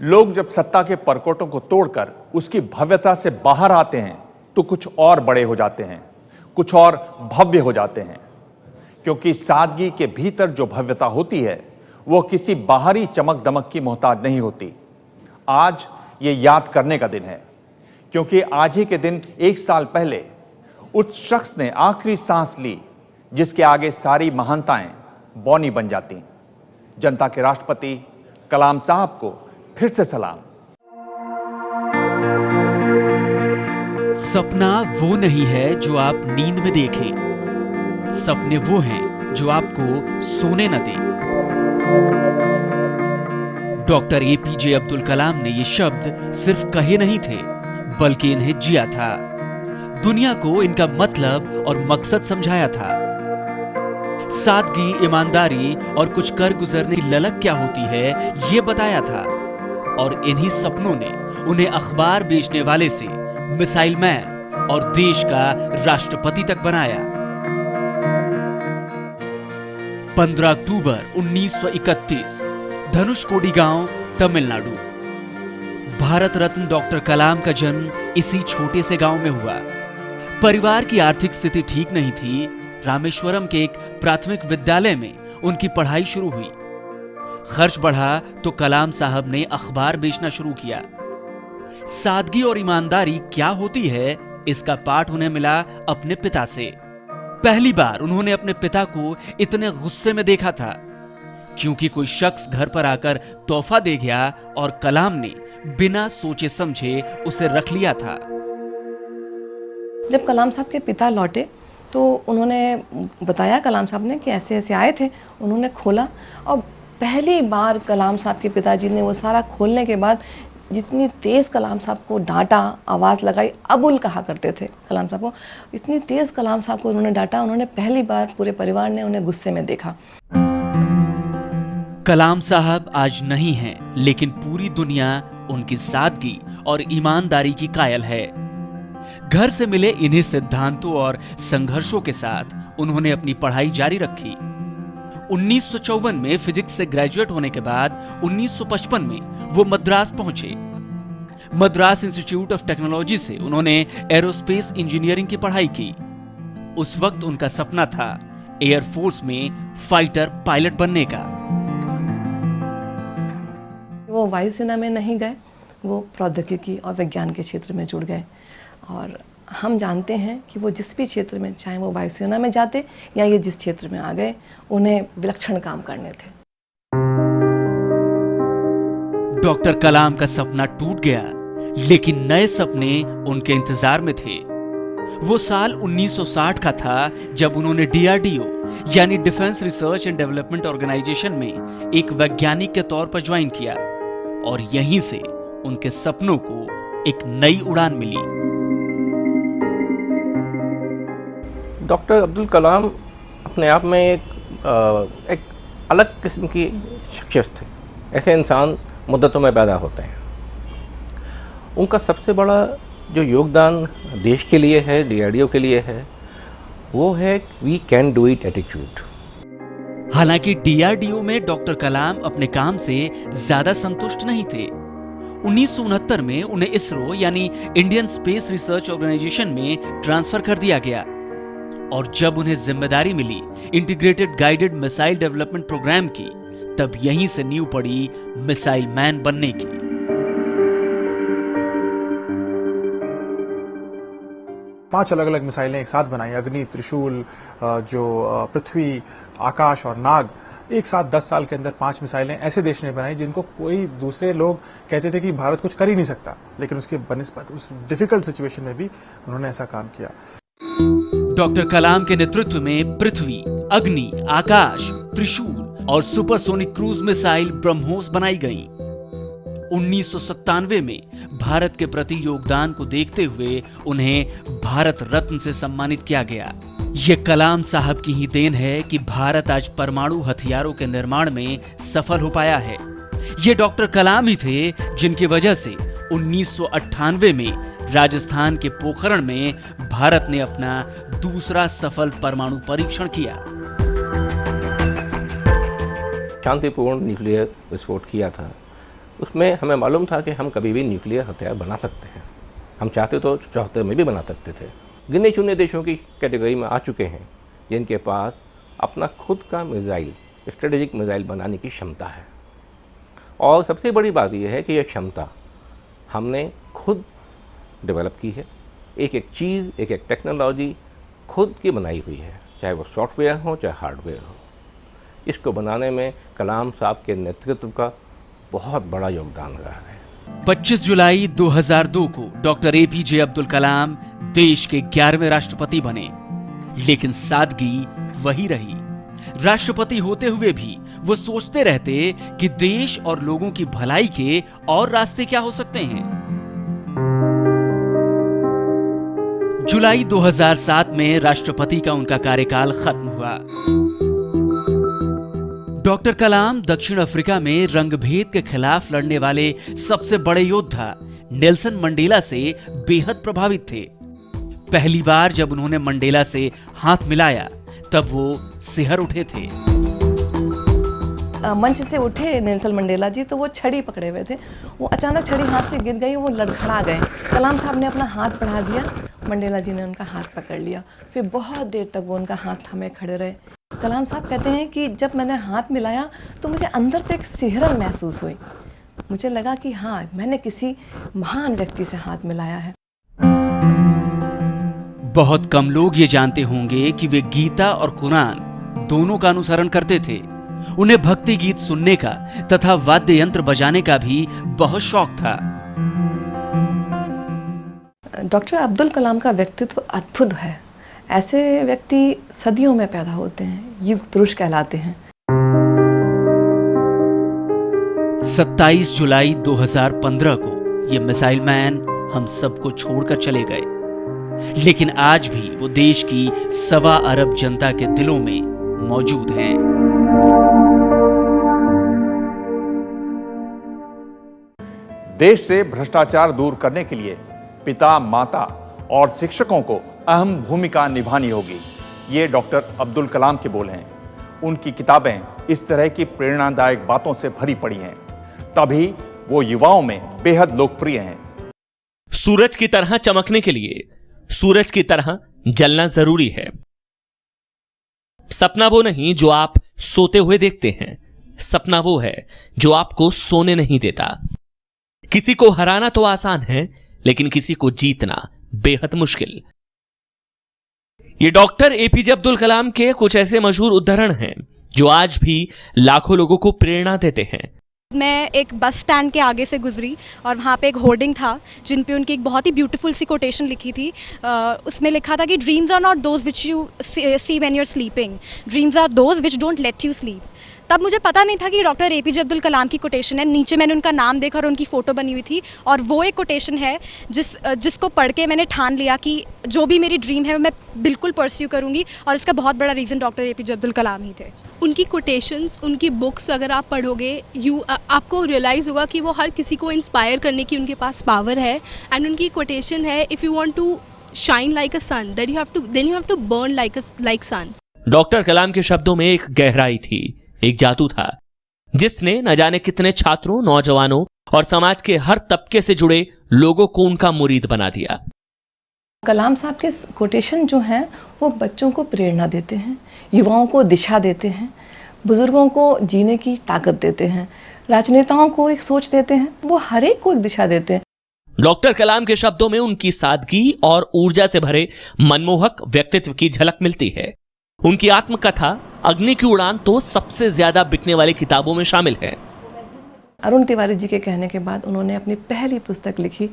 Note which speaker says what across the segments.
Speaker 1: लोग जब सत्ता के परकोटों को तोड़कर उसकी भव्यता से बाहर आते हैं तो कुछ और बड़े हो जाते हैं, कुछ और भव्य हो जाते हैं, क्योंकि सादगी के भीतर जो भव्यता होती है वो किसी बाहरी चमक दमक की मोहताज नहीं होती। आज ये याद करने का दिन है, क्योंकि आज ही के दिन 1 साल पहले उस शख्स ने आखिरी सांस ली जिसके आगे सारी महानताएं बौनी बन जाती। जनता के राष्ट्रपति कलाम साहब को फिर से सलाम।
Speaker 2: सपना वो नहीं है जो आप नींद में देखें, सपने वो हैं जो आपको सोने न दें। डॉक्टर एपीजे अब्दुल कलाम ने ये शब्द सिर्फ कहे नहीं थे, बल्कि इन्हें जिया था। दुनिया को इनका मतलब और मकसद समझाया था। सादगी, ईमानदारी और कुछ कर गुजरने की ललक क्या होती है ये बताया था। और इन्हीं सपनों ने उन्हें अखबार बेचने वाले से मिसाइल मैन और देश का राष्ट्रपति तक बनाया। 15 अक्टूबर 1931, धनुषकोडी गांव, तमिलनाडु। भारत रत्न डॉक्टर कलाम का जन्म इसी छोटे से गांव में हुआ। परिवार की आर्थिक स्थिति ठीक नहीं थी। रामेश्वरम के एक प्राथमिक विद्यालय में उनकी पढ़ाई शुरू हुई। खर्च बढ़ा तो कलाम साहब ने अखबार बेचना शुरू किया। सादगी और ईमानदारी क्या होती है, इसका पाठ उन्हें मिला अपने पिता से। पहली बार उन्होंने अपने पिता को इतने गुस्से में देखा था, क्योंकि कोई शख्स घर पर आकर तोहफा दे गया और कलाम ने बिना सोचे समझे उसे रख लिया था।
Speaker 3: जब कलाम साहब के पिता लौटे तो उन्होंने बताया कलाम साहब ने कि ऐसे ऐसे आए थे। उन्होंने खोला और पहली बार कलाम साहब के पिताजी ने वो सारा खोलने के बाद जितनी तेज़ कलाम साहब को डांटा, आवाज़ लगाई, अबुल कहा करते थे कलाम साहब को, इतनी तेज़ कलाम साहब को उन्होंने डांटा। उन्होंने पहली बार, पूरे परिवार ने उन्हें गुस्से में देखा।
Speaker 2: कलाम साहब आज नहीं हैं, लेकिन पूरी दुनिया उनकी सादगी और ईमानदारी की कायल है। घर से मिले इन्हीं सिद्धांतों और संघर्षों के साथ उन्होंने अपनी पढ़ाई जारी रखी। 1954 में फिजिक्स से ग्रेजुएट होने के बाद 1955 में वो मद्रास पहुंचे। मद्रास इंस्टीट्यूट ऑफ टेक्नोलॉजी से उन्होंने एरोस्पेस इंजीनियरिंग की पढ़ाई की। उस वक्त उनका सपना था एयरफोर्स में फाइटर पायलट बनने का।
Speaker 3: वो वायुसेना में नहीं गए, वो प्रौद्योगिकी और विज्ञान के क्षेत्र में जुड़ गए। और हम जानते हैं कि वो जिस भी क्षेत्र में, चाहे वो वायुसेना में जाते या ये जिस क्षेत्र में आ गए, उन्हें विलक्षण काम करने थे।
Speaker 2: डॉक्टर कलाम का सपना टूट गया, लेकिन नए सपने उनके इंतजार में थे। वो साल 1960 का था जब उन्होंने डीआरडीओ यानी defence research and development organisation में एक वैज्ञानिक के तौर पर ज्वाइन किया, और यहीं से उनके सपनों को एक नई उड़ान मिली।
Speaker 4: डॉक्टर अब्दुल कलाम अपने आप में एक अलग किस्म की शख्सियत थे। ऐसे इंसान मुद्दतों में पैदा होते हैं। उनका सबसे बड़ा जो योगदान देश के लिए है, डीआरडीओ के लिए है, वो है we can do it attitude.
Speaker 2: हालांकि डीआरडीओ में डॉक्टर कलाम अपने काम से ज्यादा संतुष्ट नहीं थे। 1969 में उन्हें इसरो यानी इंडियन स्पेस रिसर्च ऑर्गेनाइजेशन में ट्रांसफर कर दिया गया, और जब उन्हें जिम्मेदारी मिली integrated guided missile development programme की, तब यहीं से नींव पड़ी मिसाइल मैन बनने की।
Speaker 5: पांच अलग अलग मिसाइलें एक साथ बनाई, अग्नि, त्रिशूल, जो पृथ्वी, आकाश और नाग। एक साथ 10 साल के अंदर 5 मिसाइलें ऐसे देश ने बनाई जिनको कोई दूसरे लोग कहते थे कि भारत कुछ कर ही नहीं सकता, लेकिन उसके बनिस्बत उस डिफिकल्ट सिचुएशन में भी उन्होंने ऐसा काम किया।
Speaker 2: डॉक्टर कलाम के नेतृत्व में पृथ्वी, अग्नि, आकाश, त्रिशूल और सुपरसोनिक क्रूज मिसाइल ब्रह्मोस बनाई गईं। 1997 में भारत के प्रति योगदान को देखते हुए उन्हें भारत रत्न से सम्मानित किया गया। ये कलाम साहब की ही देन है कि भारत आज परमाणु हथियारों के निर्माण में सफल हो पाया है। ये डॉक्टर कलाम ही थे जिनकी वजह से 1998 में राजस्थान के पोखरण में भारत ने अपना दूसरा सफल परमाणु परीक्षण किया।
Speaker 4: शांतिपूर्ण न्यूक्लियर विस्फोट किया था उसमें हमें मालूम था कि हम कभी भी न्यूक्लियर हथियार बना सकते हैं। हम चाहते तो 74 में भी बना सकते थे। गिने चुने देशों की कैटेगरी में आ चुके हैं जिनके पास अपना खुद का मिसाइल, स्ट्रेटेजिक मिसाइल बनाने की क्षमता है। और सबसे बड़ी बात यह है कि यह क्षमता हमने खुद डेवलप की है। एक एक चीज़, एक एक टेक्नोलॉजी खुद की बनाई हुई है, चाहे वो सॉफ्टवेयर हो चाहे हार्डवेयर हो। इसको बनाने में कलाम साहब के नेतृत्व का बहुत बड़ा योगदान रहा है।
Speaker 2: 25 जुलाई 2002 को डॉक्टर एपीजे अब्दुल कलाम देश के 11वें राष्ट्रपति बने, लेकिन सादगी वही रही। राष्ट्रपति होते हुए भी वो सोचते रहते कि देश और लोगों की भलाई के और रास्ते क्या हो सकते हैं। जुलाई 2007 में राष्ट्रपति का उनका कार्यकाल खत्म हुआ। डॉक्टर कलाम दक्षिण अफ्रीका में रंगभेद के खिलाफ लड़ने वाले सबसे बड़े योद्धा नेल्सन मंडेला से बेहद प्रभावित थे। पहली बार जब उन्होंने मंडेला से हाथ मिलाया तब वो सिहर उठे थे।
Speaker 3: मंच से उठे नेल्सन मंडेला जी तो वो छड़ी पकड़े हुए थे। वो अचानक छड़ी हाथ से गिर गई, वो लड़खड़ा गए। कलाम साहब ने अपना हाथ बढ़ा दिया, मंडेला जी ने उनका हाथ पकड़ लिया। फिर बहुत देर तक वो उनका हाथ थामे खड़े रहे। कलाम साहब कहते हैं कि जब मैंने हाथ मिलाया तो मुझे अंदर से एक सिहरन महसूस हुई। मुझे लगा कि हाँ, मैंने किसी महान व्यक्ति से हाथ मिलाया है।
Speaker 2: बहुत कम लोग ये जानते होंगे कि वे गीता और कुरान दोनों का अनुसरण करते थे। उन्हें भक्ति गीत सुनने का तथा वाद्य यंत्र बजाने का भी बहुत शौक था।
Speaker 3: डॉक्टर अब्दुल कलाम का व्यक्तित्व अद्भुत है। ऐसे व्यक्ति सदियों में पैदा होते हैं, युग पुरुष कहलाते हैं।
Speaker 2: 27 जुलाई 2015 को ये मिसाइल मैन हम सबको छोड़कर चले गए, लेकिन आज भी वो देश की 1.25 अरब जनता के दिलों में मौजूद हैं।
Speaker 1: देश से भ्रष्टाचार दूर करने के लिए पिता, माता और शिक्षकों को अहम भूमिका निभानी होगी। ये डॉक्टर अब्दुल कलाम के बोल हैं। उनकी किताबें इस तरह की प्रेरणादायक बातों से भरी पड़ी हैं, तभी वो युवाओं में बेहद लोकप्रिय हैं।
Speaker 6: सूरज की तरह चमकने के लिए सूरज की तरह जलना जरूरी है। सपना वो नहीं जो आप सोते हुए देखते हैं, सपना वो है जो आपको सोने नहीं देता। किसी को हराना तो आसान है, लेकिन किसी को जीतना बेहद मुश्किल। ये डॉक्टर एपीजे अब्दुल कलाम के कुछ ऐसे मशहूर उदाहरण हैं जो आज भी लाखों लोगों को प्रेरणा देते हैं।
Speaker 7: मैं एक बस स्टैंड के आगे से गुजरी और वहाँ पे एक होर्डिंग था जिन पे उनकी एक बहुत ही ब्यूटीफुल सी कोटेशन लिखी थी। उसमें लिखा था कि dreams are not those which you see when you are sleeping, dreams are those which don't let you sleep. तब मुझे पता नहीं था कि डॉक्टर एपीजे अब्दुल कलाम की कोटेशन है। नीचे मैंने उनका नाम देखा और उनकी फ़ोटो बनी हुई थी, और वो एक कोटेशन है जिसको पढ़ के मैंने ठान लिया कि जो भी मेरी ड्रीम है मैं बिल्कुल परस्यू करूँगी, और इसका बहुत बड़ा रीज़न डॉक्टर एपीजे अब्दुल कलाम ही थे।
Speaker 8: उनकी कोटेशंस, उनकी बुक्स अगर आप पढ़ोगे आपको रियलाइज़ होगा कि वो हर किसी को इंस्पायर करने की उनके पास पावर है। एंड उनकी कोटेशन है, if you want to shine like a sun then you have to burn like sun.
Speaker 6: Doctor Kalam के शब्दों में एक गहराई थी, एक जादू था जिसने न जाने कितने छात्रों, नौजवानों और समाज के हर तबके से जुड़े लोगों को उनका मुरीद बना दिया।
Speaker 3: कलाम साहब के कोटेशन जो हैं वो बच्चों को प्रेरणा देते हैं, युवाओं को दिशा देते हैं, बुजुर्गों को जीने की ताकत देते हैं, राजनेताओं को एक सोच देते हैं, वो हर एक को एक दिशा देते हैं।
Speaker 6: डॉक्टर कलाम के शब्दों में उनकी सादगी और ऊर्जा से भरे मनमोहक व्यक्तित्व की झलक मिलती है। उनकी आत्मकथा अग्नि की उड़ान तो सबसे ज्यादा बिकने वाली किताबों में शामिल है।
Speaker 3: अरुण तिवारी जी के कहने के बाद उन्होंने अपनी पहली पुस्तक लिखी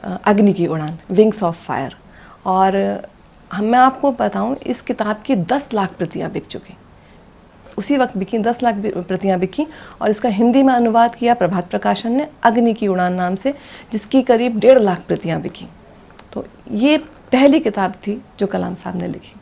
Speaker 3: अग्नि की उड़ान, विंग्स ऑफ फायर। और मैं आपको बताऊं, इस किताब की 10 लाख प्रतियां बिक चुकी, उसी वक्त बिकी, 10 लाख प्रतियां बिकी। और इसका हिंदी में अनुवाद किया प्रभात प्रकाशन ने अग्नि की उड़ान नाम से, जिसकी करीब 1.5 लाख प्रतियां बिकी। तो ये पहली किताब थी जो कलाम साहब ने लिखी।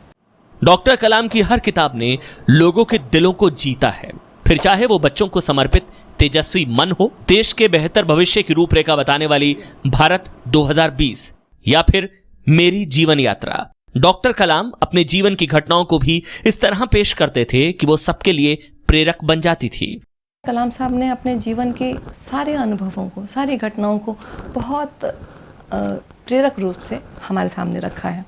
Speaker 6: डॉक्टर कलाम की हर किताब ने लोगों के दिलों को जीता है, फिर चाहे वो बच्चों को समर्पित तेजस्वी मन हो, देश के बेहतर भविष्य की रूपरेखा बताने वाली भारत 2020, या फिर मेरी जीवन यात्रा। डॉक्टर कलाम अपने जीवन की घटनाओं को भी इस तरह पेश करते थे कि वो सबके लिए प्रेरक बन जाती थी।
Speaker 3: कलाम साहब ने अपने जीवन के सारे अनुभवों को, सारी घटनाओं को बहुत प्रेरक रूप से हमारे सामने रखा है।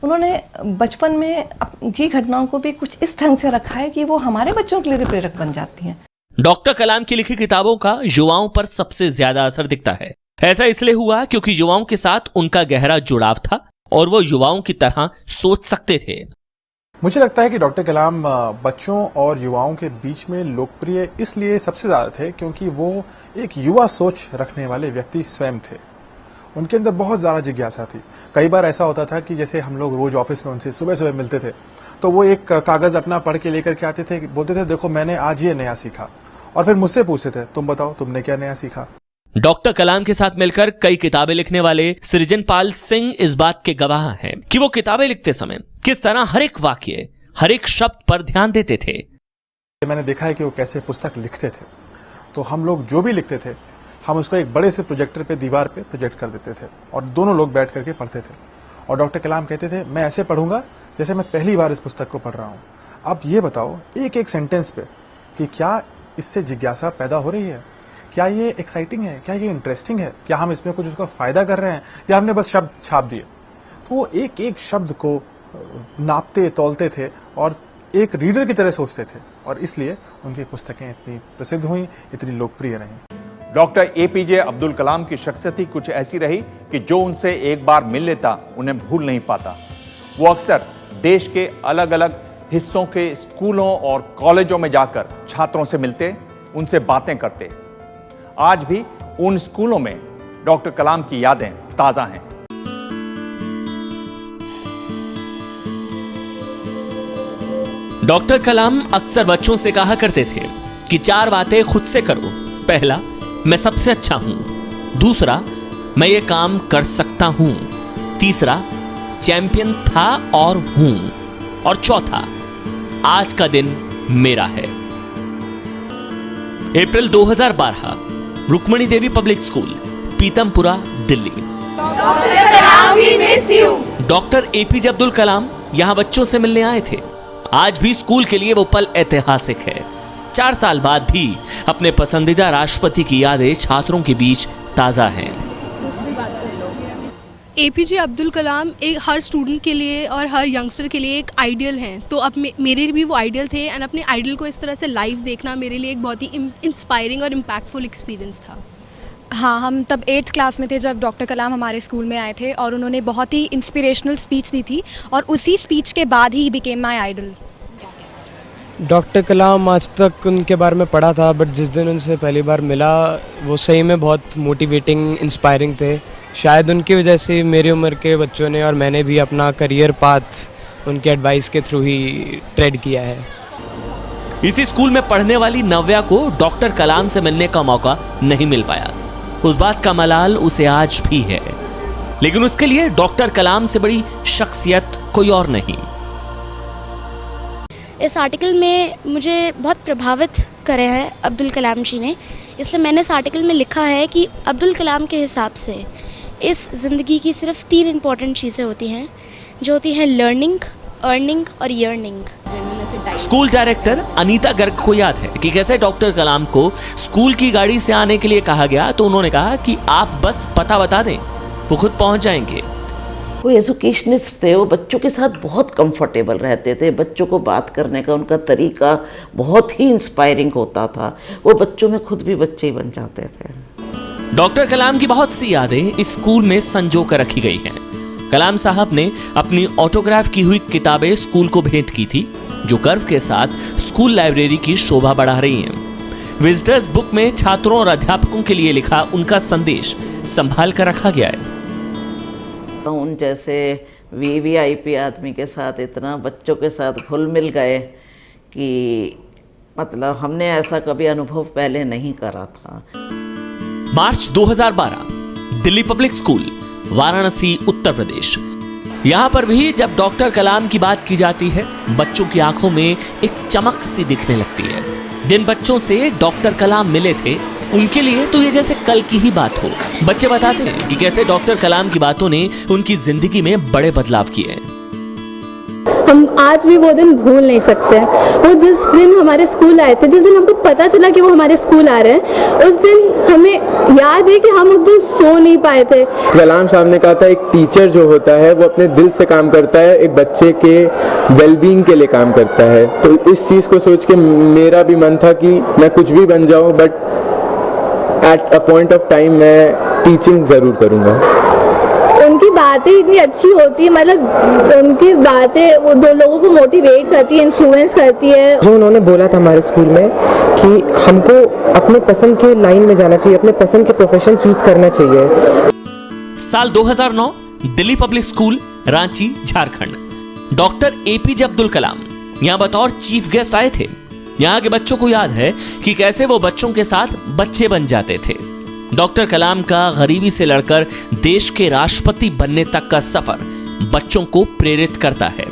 Speaker 3: उन्होंने बचपन में की घटनाओं को भी कुछ इस ढंग से रखा है कि वो हमारे बच्चों के लिए प्रेरक बन जाती हैं।
Speaker 6: डॉक्टर कलाम की लिखी किताबों का युवाओं पर सबसे ज्यादा असर दिखता है। ऐसा इसलिए हुआ क्योंकि युवाओं के साथ उनका गहरा जुड़ाव था और वो युवाओं की तरह सोच सकते थे।
Speaker 5: मुझे लगता है कि डॉक्टर कलाम बच्चों और युवाओं के बीच में लोकप्रिय इसलिए सबसे ज्यादा थे क्योंकि वो एक युवा सोच रखने वाले व्यक्ति स्वयं थे। उनके अंदर बहुत ज्यादा जिज्ञासा थी। कई बार ऐसा होता था कि जैसे हम लोग रोज ऑफिस में उनसे सुबह सुबह मिलते थे तो वो एक कागज अपना पढ़ के लेकर के आते थे, बोलते थे देखो मैंने आज ये नया सीखा, और फिर मुझसे पूछते थे तुम बताओ तुमने क्या नया सीखा।
Speaker 6: डॉक्टर कलाम के साथ मिलकर कई किताबें लिखने वाले सृजनपाल सिंह इस बात के गवाह हैं कि वो किताबें लिखते समय किस तरह हर एक वाक्य, हर एक शब्द पर ध्यान देते थे।
Speaker 5: मैंने देखा है कि वो कैसे पुस्तक लिखते थे। तो हम लोग जो भी लिखते थे हम उसको एक बड़े से प्रोजेक्टर पे, दीवार पे प्रोजेक्ट कर देते थे और दोनों लोग बैठ करके पढ़ते थे। और डॉक्टर कलाम कहते थे मैं ऐसे पढ़ूंगा जैसे मैं पहली बार इस पुस्तक को पढ़ रहा हूँ। अब ये बताओ एक एक सेंटेंस पे कि क्या इससे जिज्ञासा पैदा हो रही है, क्या ये एक्साइटिंग है, क्या ये इंटरेस्टिंग है, क्या हम इसमें कुछ उसका फायदा कर रहे हैं या हमने बस शब्द छाप दिए। तो वो एक एक शब्द को नापते तौलते थे और एक रीडर की तरह सोचते थे और इसलिए उनकी पुस्तकें इतनी प्रसिद्ध हुई, इतनी लोकप्रिय रहीं।
Speaker 1: डॉक्टर एपीजे अब्दुल कलाम की शख्सियत ही कुछ ऐसी रही कि जो उनसे एक बार मिल लेता उन्हें भूल नहीं पाता। वो अक्सर देश के अलग अलग हिस्सों के स्कूलों और कॉलेजों में जाकर छात्रों से मिलते, उनसे बातें करते। आज भी उन स्कूलों में डॉक्टर कलाम की यादें ताजा हैं।
Speaker 6: डॉक्टर कलाम अक्सर बच्चों से कहा करते थे कि 4 बातें खुद से करो। पहला, मैं सबसे अच्छा हूं। दूसरा, मैं ये काम कर सकता हूं। तीसरा, चैंपियन था और हूं। और चौथा, आज का दिन मेरा है। April 2012, Rukmani Devi public school, Pitampura, Delhi. Doctor APJ Abdul Kalam यहां बच्चों से मिलने आए थे। आज भी स्कूल के लिए वो पल ऐतिहासिक है। 4 साल बाद भी अपने पसंदीदा राष्ट्रपति की यादें छात्रों के बीच ताजा हैं।
Speaker 8: एपीजे अब्दुल कलाम एक हर स्टूडेंट के लिए और हर यंगस्टर के लिए एक आइडियल हैं। तो अब मेरे भी वो आइडियल थे एंड अपने आइडियल को इस तरह से लाइव देखना मेरे लिए एक बहुत ही इंस्पायरिंग और इम्पैक्टफुल एक्सपीरियंस था।
Speaker 7: हाँ, हम तब 8th क्लास में थे जब डॉक्टर कलाम हमारे स्कूल में आए थे और उन्होंने बहुत ही इंस्पिरेशनल स्पीच दी थी और उसी स्पीच के बाद ही became my idol.
Speaker 9: Doctor Kalam आज तक उनके बारे में पढ़ा था बट जिस दिन उनसे पहली बार मिला वो सही में बहुत मोटिवेटिंग, इंस्पायरिंग थे। शायद उनकी वजह से मेरी उम्र के बच्चों ने और मैंने भी अपना करियर पाथ उनके एडवाइस के थ्रू ही ट्रेड किया है।
Speaker 6: इसी स्कूल में पढ़ने वाली नव्या को डॉक्टर कलाम से मिलने का मौका नहीं मिल पाया। उस बात का मलाल उसे आज भी है, लेकिन उसके लिए डॉक्टर कलाम से बड़ी शख्सियत कोई और नहीं।
Speaker 10: इस आर्टिकल में मुझे बहुत प्रभावित करे हैं अब्दुल कलाम जी ने, इसलिए मैंने इस आर्टिकल में लिखा है कि अब्दुल कलाम के हिसाब से इस ज़िंदगी की सिर्फ 3 इम्पॉर्टेंट चीज़ें होती हैं, जो होती हैं लर्निंग, अर्निंग और yearning.
Speaker 6: School director Anita Garg को याद है कि कैसे डॉक्टर कलाम को स्कूल की गाड़ी से आने के लिए कहा गया तो उन्होंने कहा कि आप बस पता बता दें, वो खुद पहुंच जाएंगे।
Speaker 11: वो एजुकेशनिस्ट थे, वो बच्चों के साथ बहुत कंफर्टेबल रहते थे। बच्चों को बात करने का उनका तरीका बहुत ही इंस्पायरिंग होता था। वो बच्चों में खुद भी बच्चे ही बन जाते थे।
Speaker 6: डॉक्टर कलाम की बहुत सी यादें इस स्कूल में संजो कर रखी गई हैं। कलाम साहब ने अपनी ऑटोग्राफ की हुई किताबें स्कूल को भेंट की थी, जो गर्व के साथ स्कूल लाइब्रेरी की शोभा बढ़ा रही हैं। विजिटर्स बुक में छात्रों और अध्यापकों के लिए लिखा उनका संदेश संभाल कर रखा गया है।
Speaker 11: उन जैसे वीवीआईपी आदमी के साथ इतना बच्चों के साथ घुल मिल गए कि मतलब हमने ऐसा कभी अनुभव पहले नहीं करा था।
Speaker 6: मार्च 2012, दिल्ली पब्लिक स्कूल, वाराणसी, उत्तर प्रदेश। यहां पर भी जब डॉक्टर कलाम की बात की जाती है, बच्चों की आंखों में एक चमक सी दिखने लगती है। जिन बच्चों से डॉक्टर कलाम मिले थे उनके लिए तो ये जैसे कल की ही बात हो। बच्चे बताते हैं कि कैसे डॉक्टर कलाम की बातों ने उनकी जिंदगी में बड़े बदलाव किए हैं।
Speaker 12: हम आज भी वो दिन भूल नहीं सकते। वो जिस दिन हमारे स्कूल आए थे, जिस दिन हमको पता चला कि वो हमारे स्कूल आ रहे हैं, उस दिन हमें याद है कि हम उस दिन सो नहीं पाए थे।
Speaker 13: कलाम साहब ने कहा था एक टीचर जो होता है वो अपने दिल से काम करता है, एक बच्चे के वेलबींग के लिए काम करता है। तो इस चीज़ को सोच के मेरा भी मन था कि मैं कुछ भी बन जाऊं, but at a point of time मैं टीचिंग ज़रूर करूंगा।
Speaker 12: उनकी बातें इतनी अच्छी होती है, मतलब उनकी बातें वो दो लोगों को मोटिवेट करती है, इन्फ्लुएंस करती है।
Speaker 14: जो उन्होंने बोला था हमारे स्कूल में कि हमको अपने पसंद के लाइन में जाना चाहिए, अपने पसंद के प्रोफेशन चूज करना चाहिए।
Speaker 6: साल 2009 Delhi public school, Ranchi, Jharkhand. Doctor APJ Abdul Kalam यहां बतौर चीफ गेस्ट आए थे। यहां के बच्चों को याद है कि कैसे वो बच्चों के साथ बच्चे बन जाते थे। डॉक्टर कलाम का गरीबी से लड़कर देश के राष्ट्रपति बनने तक का सफर बच्चों को प्रेरित करता है।